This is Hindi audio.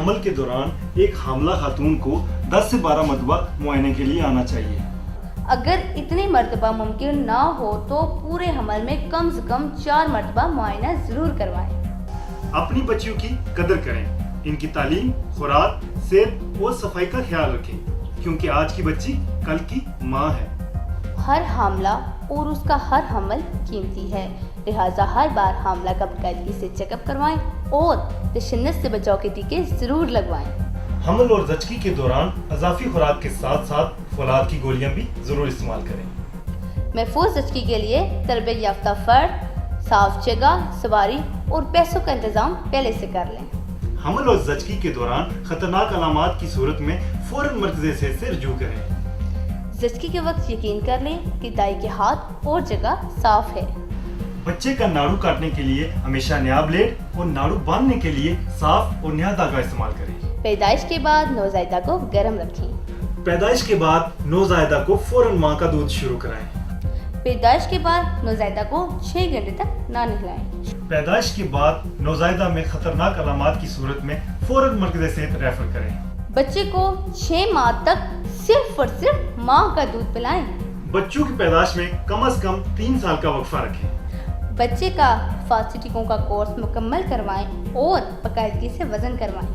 हमल के दौरान एक हामला खातून को 10 से 12 मरतबा मुआयने के लिए आना चाहिए। अगर इतनी मरतबा मुमकिन ना हो तो पूरे हमल में कम से कम 4 मरतबा मुआयना जरूर करवाएं। अपनी बच्चियों की कदर करें, इनकी तालीम, खुराक, सेहत और सफाई का ख्याल रखें, क्योंकि आज की बच्ची कल की माँ है। हर हामला और उसका हर हमल कीमती है, लिहाजा हर बार हामला का बाकायदगी से चेकअप करवाएं और तशन्नुस से बचाव के टीके जरूर लगवाएं। हमल और जचकी के दौरान अजाफी खुराक के साथ साथ फौलाद की गोलियां भी जरूर इस्तेमाल करें। महफूज जचकी के लिए तरबियत याफ्ता फर्द, साफ जगह, सवारी और पैसों का इंतजाम पहले से कर लें। हमल और जचकी के दौरान खतरनाक अलामात की सूरत में फौरन मरकज़े सेहत से रजू करें। जचकी के वक्त यकीन कर लें कि दाई के हाथ और जगह साफ है। बच्चे का नाड़ू काटने के लिए हमेशा नया ब्लेड और नाड़ू बांधने के लिए साफ और नया धागा इस्तेमाल करें। पैदाइश के बाद नौज़ायदा को गर्म रखें। पैदाइश के बाद नौज़ायदा को फौरन माँ का दूध शुरू कराएं। पैदाइश के बाद नौज़ायदा को 6 घंटे तक ना नहलाएं। पैदाइश के बाद नौज़ायदा में खतरनाक अलामात की सूरत में फौरन मरकज़े सेहत रेफर करें। बच्चे को 6 माह तक सिर्फ और सिर्फ माँ का दूध पिलाएं। बच्चों की पैदाइश में कम से कम 3 साल का वक्फा रखें। बच्चे का हिफाजती टीकों का कोर्स मुकम्मल करवाएं और बाकायदगी से वजन करवाएं।